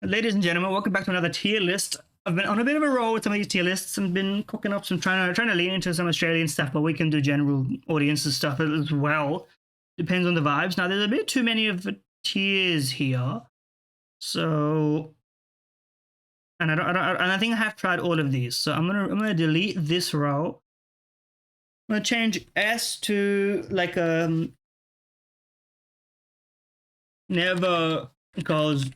Ladies and gentlemen, welcome back to another tier list. I've been on a bit of a roll with some of these tier lists and been cooking up some trying to lean into some Australian stuff, but we can do general audiences stuff as well. Depends on the vibes. Now there's a bit too many of the tiers here, so and I think I have tried all of these. So I'm gonna delete this row. I'm gonna change S to like never goes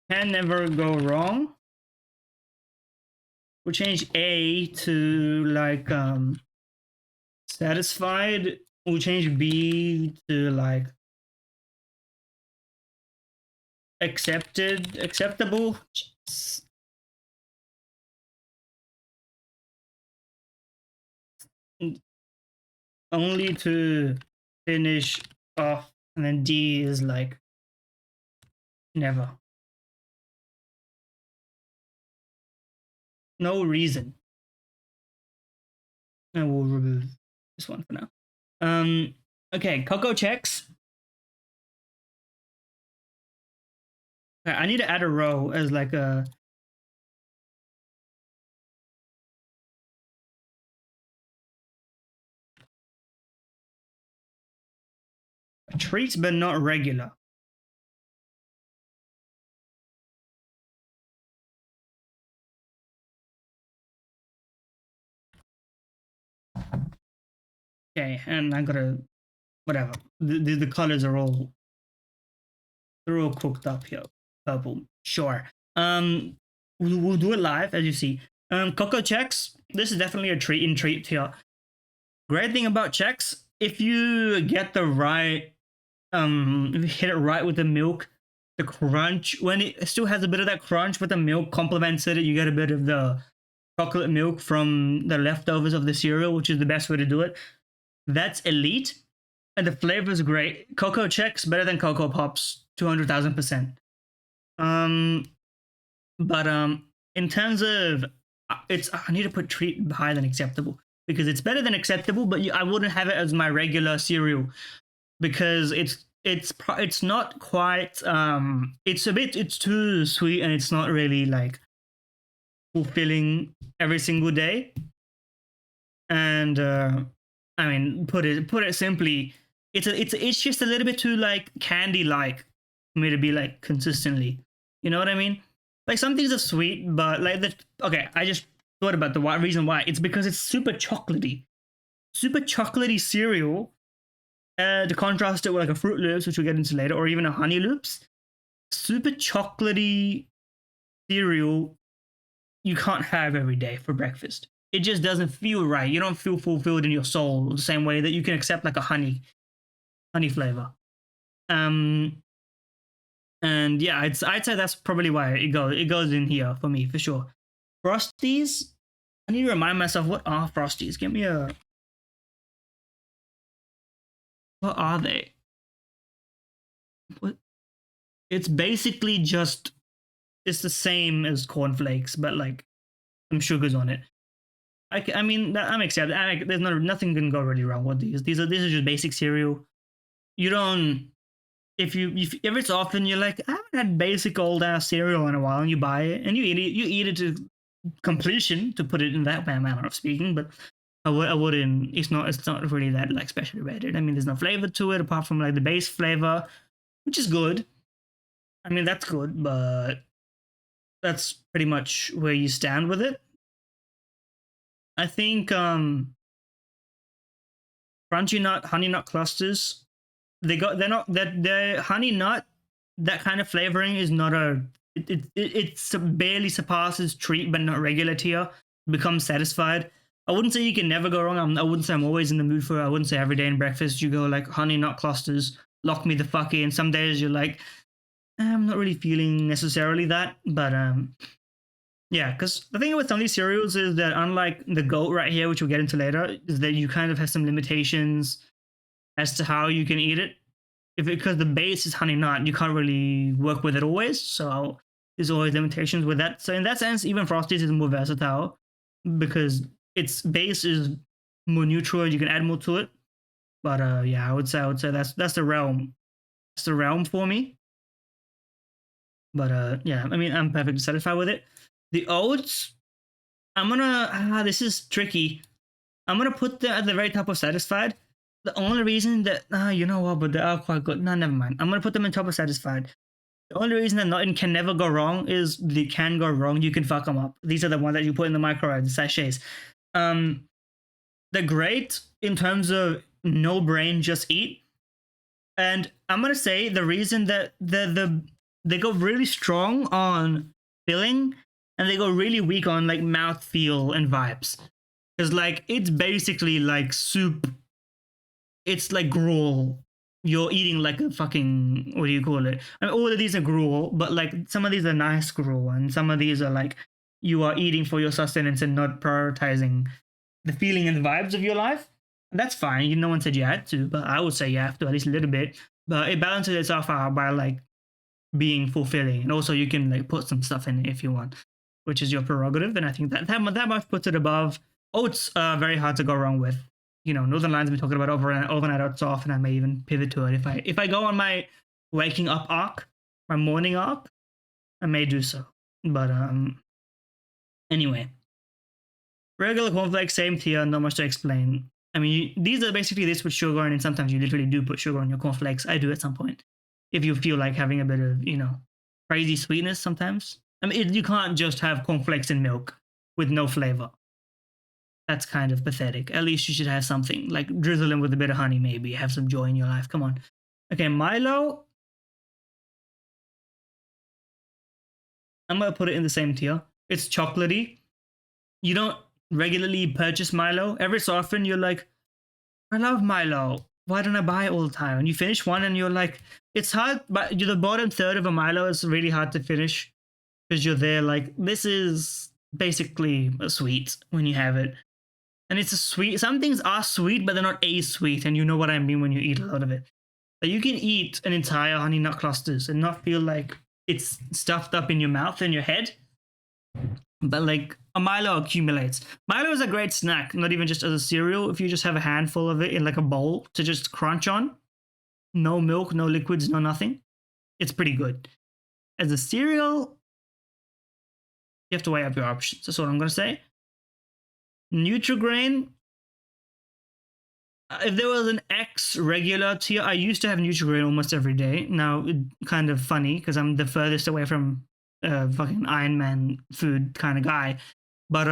can never go wrong. We'll change A to like satisfied. We'll change B to like acceptable. Only to finish off, and then D is like never. No reason. And we'll remove this one for now. Okay, Coco checks. Okay, I need to add a row as like a treats, but not regular. Okay, and I gotta whatever. The colors are all they're all cooked up here. Purple, sure. We'll do it live as you see. Coco checks. This is definitely a treat here. Great thing about checks, if you get the right, if you hit it right with the milk, the crunch when it still has a bit of that crunch, but the milk complements it. You get a bit of the chocolate milk from the leftovers of the cereal, which is the best way to do it. That's elite, and the flavor is great. Coco checks better than Coco Pops, 200,000%. But in terms of I need to put treat higher than acceptable because it's better than acceptable, but I wouldn't have it as my regular cereal because it's not quite it's too sweet and it's not really like fulfilling every single day. And I mean, put it simply, it's just a little bit too like candy like for me to be like consistently. You know what I mean? Like some things are sweet, but like okay, I just thought about the reason why. It's because it's super chocolatey cereal. To contrast it with like a Fruit Loops, which we'll get into later, or even a Honey Loops. Super chocolatey cereal you can't have every day for breakfast. It just doesn't feel right. You don't feel fulfilled in your soul the same way that you can accept like a honey flavor. And yeah, I'd say that's probably why it goes in here for me for sure. Frosties, I need to remind myself, what are Frosties? Give me a, what are they? What? It's basically just, it's the same as cornflakes, but like some sugars on it. I mean, I'm accepting. There's nothing can go really wrong with these. This is just basic cereal. You don't, if every so often you're like, I haven't had basic old ass cereal in a while, and you buy it and you eat it to completion, to put it in that manner of speaking. But I wouldn't. It's not really that like specially rated. I mean, there's no flavor to it apart from like the base flavor, which is good. I mean, that's good, but that's pretty much where you stand with it. I think crunchy nut, honey nut clusters, they're honey nut, that kind of flavoring is not a, it barely surpasses treat but not regular tier, becomes satisfied. I wouldn't say you can never go wrong. I wouldn't say I'm always in the mood for it. I wouldn't say every day in breakfast you go like honey nut clusters, lock me the fuck in. Some days you're like, I'm not really feeling necessarily that, but yeah, because the thing with some of these cereals is that unlike the goat right here, which we'll get into later, is that you kind of have some limitations as to how you can eat it. Because the base is honey nut, you can't really work with it always. So there's always limitations with that. So in that sense, even Frosties is more versatile because its base is more neutral. You can add more to it. But yeah, I would say that's the realm. That's the realm for me. But yeah, I mean, I'm perfectly satisfied with it. The oats, I'm gonna. This is tricky. I'm gonna put them at the very top of satisfied. The only reason that you know what, but they are quite good. No, never mind. I'm gonna put them on top of satisfied. The only reason that nothing can never go wrong is they can go wrong. You can fuck them up. These are the ones that you put in the microwave, the sachets. Um, they're great in terms of no brain, just eat. And I'm gonna say the reason that they go really strong on filling and they go really weak on like mouth feel and vibes. Because like it's basically like soup. It's like gruel. You're eating like a fucking, what do you call it? I mean, all of these are gruel, but like some of these are nice gruel, and some of these are like you are eating for your sustenance and not prioritizing the feeling and the vibes of your life. And that's fine. No one said you had to, but I would say you have to at least a little bit. But it balances itself out by like being fulfilling, and also you can like put some stuff in it if you want, which is your prerogative. And I think that much puts it above. Oats are very hard to go wrong with. You know, Northern Lions have been talking about overnight oats off, and I may even pivot to it if I go on my waking up arc, my morning arc, I may do so. But anyway, regular cornflakes, same tier, not much to explain. I mean, these are basically this with sugar, and sometimes you literally do put sugar on your cornflakes. I do at some point if you feel like having a bit of crazy sweetness. Sometimes I mean, you can't just have cornflakes and milk with no flavor. That's kind of pathetic. At least you should have something like drizzle them with a bit of honey, maybe have some joy in your life. Come on. Okay, Milo. I'm gonna put it in the same tier. It's chocolatey. You don't regularly purchase Milo. Every so often you're like, I love Milo. Why don't I buy it all the time? And you finish one and you're like, it's hard, but the bottom third of a Milo is really hard to finish because you're there like, this is basically a sweet when you have it. And it's a sweet. Some things are sweet, but they're not a sweet, and you know what I mean when you eat a lot of it. But you can eat an entire honey nut clusters and not feel like it's stuffed up in your mouth and your head. But like a Milo accumulates. Milo is a great snack, not even just as a cereal. If you just have a handful of it in like a bowl to just crunch on, no milk, no liquids, no nothing, it's pretty good. As a cereal, you have to weigh up your options. That's what I'm gonna say. Nutrigrain. If there was an X regular tier, I used to have Nutrigrain almost every day. Now, kind of funny because I'm the furthest away from fucking Iron Man food kind of guy. But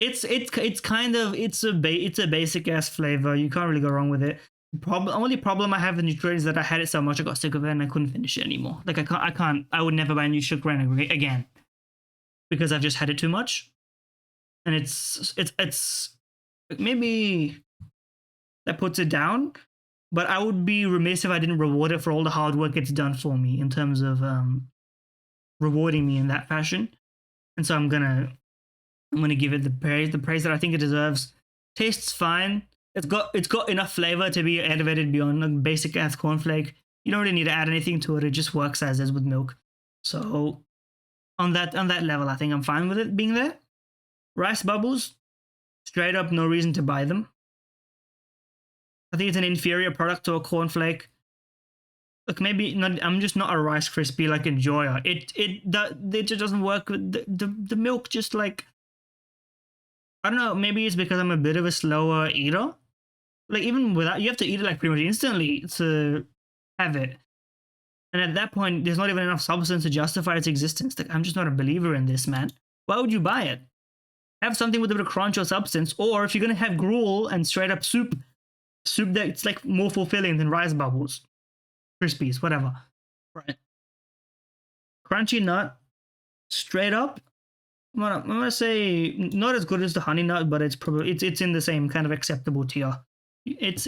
it's kind of it's a basic ass flavor. You can't really go wrong with it. Only problem I have with Nutrigrain is that I had it so much I got sick of it and I couldn't finish it anymore. Like I would never buy Nutrigrain again because I've just had it too much. And it's maybe that puts it down, but I would be remiss if I didn't reward it for all the hard work it's done for me in terms of rewarding me in that fashion. And so I'm gonna give it the praise that I think it deserves. Tastes fine. It's got enough flavor to be elevated beyond a basic ass cornflake. You don't really need to add anything to it. It just works as is with milk. So on that level, I think I'm fine with it being there. Rice bubbles, straight up no reason to buy them. I think it's an inferior product to a cornflake. Look, maybe not. I'm just not a Rice Krispie like enjoyer. It just doesn't work with the milk. Just like I don't know. Maybe it's because I'm a bit of a slower eater. Like even without, you have to eat it like pretty much instantly to have it. And at that point, there's not even enough substance to justify its existence. Like I'm just not a believer in this, man. Why would you buy it? Have something with a bit of crunch or substance, or if you're gonna have gruel and straight up soup that's like more fulfilling than rice bubbles, Krispies, whatever. Right. Crunchy nut, straight up. I'm gonna say not as good as the honey nut, but it's probably it's in the same kind of acceptable tier. It's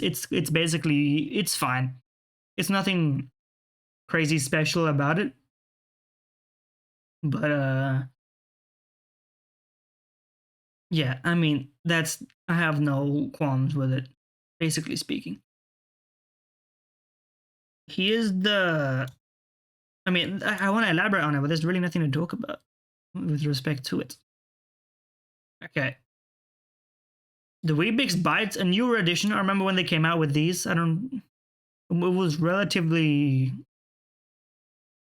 basically it's fine. It's nothing crazy special about it, but yeah, I mean, I have no qualms with it, basically speaking. Here's I mean, I want to elaborate on it, but there's really nothing to talk about with respect to it. Okay. The Weebix Bites, a newer edition. I remember when they came out with these. It was relatively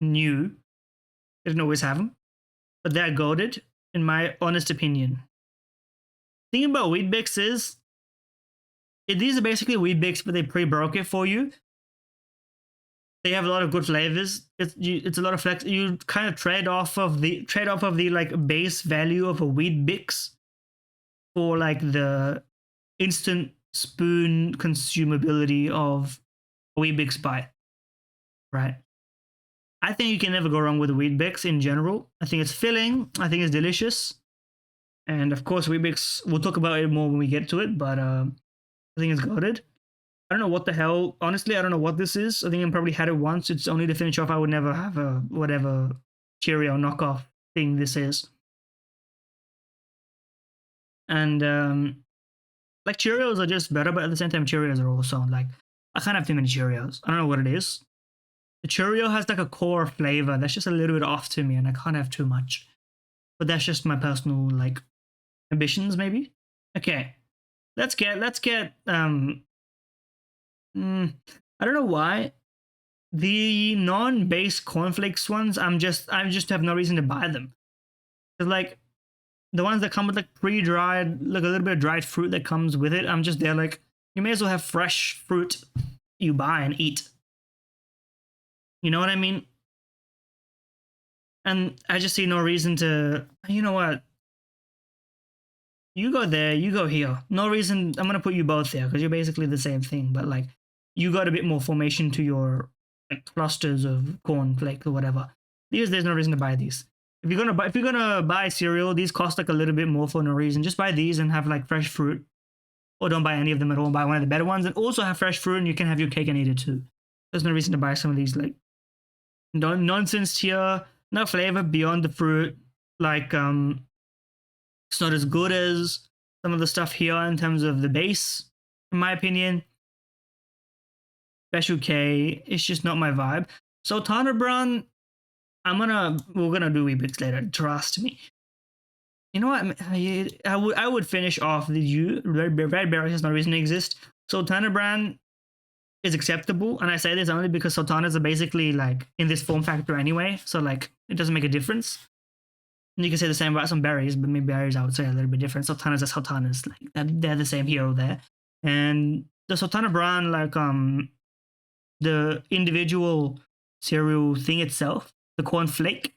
new. They didn't always have them, but they're goated, in my honest opinion. Thing about Weet-Bix is, these are basically Weet-Bix, but they pre-broke it for you. They have a lot of good flavors. It's a lot of flex. You kind of trade off of the like base value of a Weet-Bix for like the instant spoon consumability of a Weet-Bix bite, right? I think you can never go wrong with a Weet-Bix in general. I think it's filling. I think it's delicious. And of course, Weet-Bix, we'll talk about it more when we get to it, but I think it's goated. I don't know what the hell. Honestly, I don't know what this is. I think I probably had it once. It's only to finish off. I would never have a whatever Cheerio knockoff thing this is. And like Cheerios are just better, but at the same time, Cheerios are also like, I can't have too many Cheerios. I don't know what it is. The Cheerio has like a core flavor that's just a little bit off to me, and I can't have too much. But that's just my personal like ambitions, maybe. Okay, let's get I don't know why the non-base cornflakes ones. I just have no reason to buy them. It's like the ones that come with like pre-dried, like a little bit of dried fruit that comes with it. I'm just there like, you may as well have fresh fruit you buy and eat. You know what I mean? And I just see no reason to, you know what? You go there, you go here. No reason. I'm gonna put you both there because you're basically the same thing, but like you got a bit more formation to your clusters of cornflakes or whatever. There's no reason to buy these. If you're gonna buy cereal, these cost like a little bit more for no reason. Just buy these and have like fresh fruit, or don't buy any of them at all. Buy one of the better ones, and also have fresh fruit, and you can have your cake and eat it too. There's no reason to buy some of these like nonsense here. No flavor beyond the fruit. Like it's not as good as some of the stuff here in terms of the base, in my opinion. Special K, it's just not my vibe. Sultana Bran, we're gonna do Weet-Bix later. Trust me. You know what? I would finish off the Red Berry has no reason to exist. Sultana Bran is acceptable, and I say this only because sultanas are basically like in this form factor anyway, so like it doesn't make a difference. And you can say the same about some berries, but maybe berries I would say a little bit different. Sultanas are sultanas, like they're the same here or there. And the Sultana Bran, like the individual cereal thing itself, the cornflake,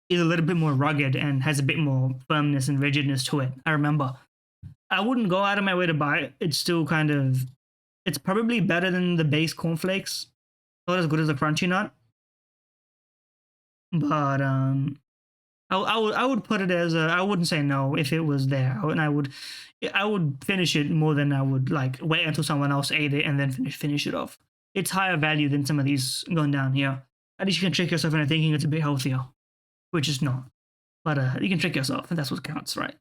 is a little bit more rugged and has a bit more firmness and rigidness to it. I remember. I wouldn't go out of my way to buy it. It's still kind of, it's probably better than the base cornflakes. Not as good as the Crunchy Nut. But I would put it as I wouldn't say no if it was there, and I would finish it more than I would like wait until someone else ate it and then finish it off. It's higher value than some of these going down here. At least you can trick yourself into thinking it's a bit healthier, which is not. But you can trick yourself, and that's what counts, right?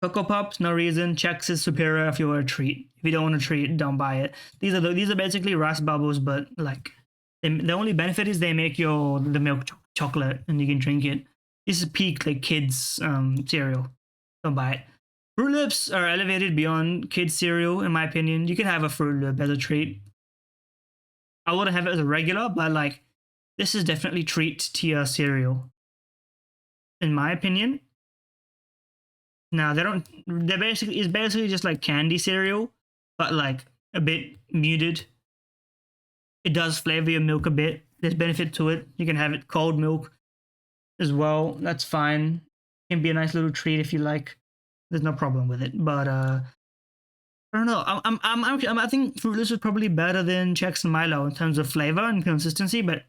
Cocoa Pops, no reason. Chex is superior if you want a treat. If you don't want a treat, don't buy it. These are basically rice bubbles, but like the only benefit is they make the milk chocolate and you can drink it. This is peak like kids cereal. Don't buy it. Fruit Loops are elevated beyond kids cereal in my opinion. You can have a Fruit Loop as a treat. I wouldn't have it as a regular, but like this is definitely treat tier cereal in my opinion. Now it's basically just like candy cereal, but like a bit muted. It does flavor your milk a bit. There's benefit to it. You can have it cold milk as well. That's fine. It can be a nice little treat if you like. There's no problem with it. But I don't know. I think Fruit Loops is probably better than Chex and Milo in terms of flavor and consistency. But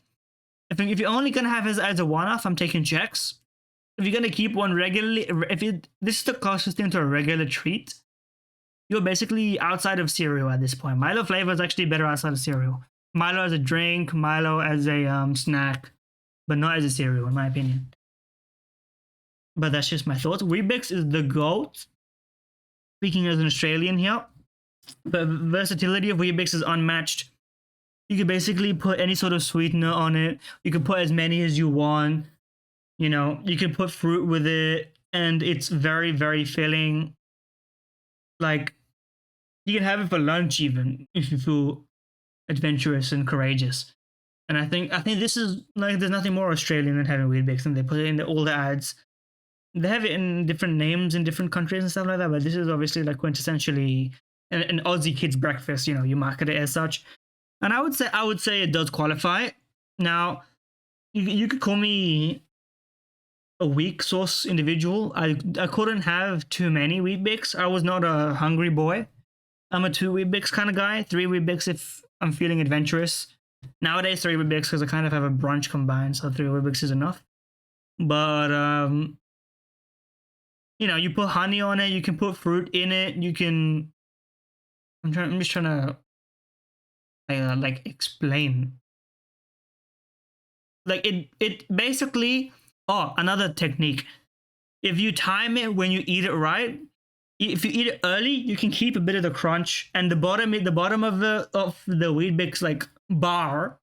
if you're only gonna have it as a one-off, I'm taking Chex. If you're gonna keep one regularly, this is the closest thing to a regular treat, you're basically outside of cereal at this point. Milo flavor is actually better outside of cereal. Milo as a drink, Milo as a snack, but not as a cereal, in my opinion. But that's just my thoughts. Weet-Bix is the GOAT. Speaking as an Australian here, but versatility of Weet-Bix is unmatched. You can basically put any sort of sweetener on it. You can put as many as you want. You know, you can put fruit with it, and it's very, very filling. Like, you can have it for lunch even if you feel adventurous and courageous. And I think this is like there's nothing more Australian than having Weet-Bix, and they put it in all the ads. They have it in different names in different countries and stuff like that, but this is obviously like quintessentially an Aussie kids breakfast. You know, you market it as such, and I would say it does qualify. Now, you could call me a weak sauce individual. I couldn't have too many Weet-Bix. I was not a hungry boy. I'm a 2 Weet-Bix kind of guy. 3 Weet-Bix if I'm feeling adventurous. Nowadays 3 Weet-Bix because I kind of have a brunch combined, so 3 Weet-Bix is enough. But you know, you put honey on it. You can put fruit in it. You can. I'm just trying to like explain. Like it basically. Oh, another technique. If you time it when you eat it right, if you eat it early, you can keep a bit of the crunch, and the bottom of the Weet-Bix like bar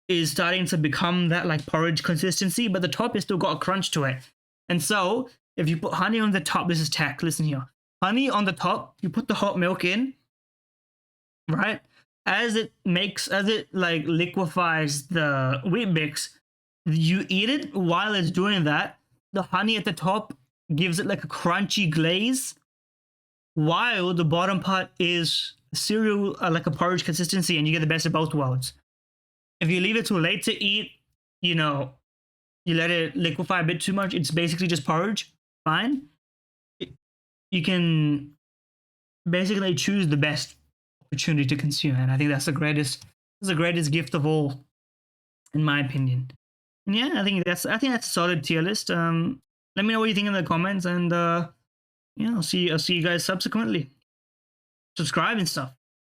is starting to become that like porridge consistency, but the top has still got a crunch to it. And so if you put honey on the top, this is tech. Listen here, honey on the top. You put the hot milk in, right? As it like liquefies the Weet-Bix, you eat it while it's doing that. The honey at the top gives it like a crunchy glaze, while the bottom part is cereal, like a porridge consistency, and you get the best of both worlds. If you leave it too late to eat, you know, you let it liquefy a bit too much, it's basically just porridge. Fine. You can basically choose the best opportunity to consume, and I think that's the greatest gift of all, in my opinion. And yeah, I think that's a solid tier list. Let me know what you think in the comments, and yeah, I'll see you guys subsequently. Subscribe and stuff.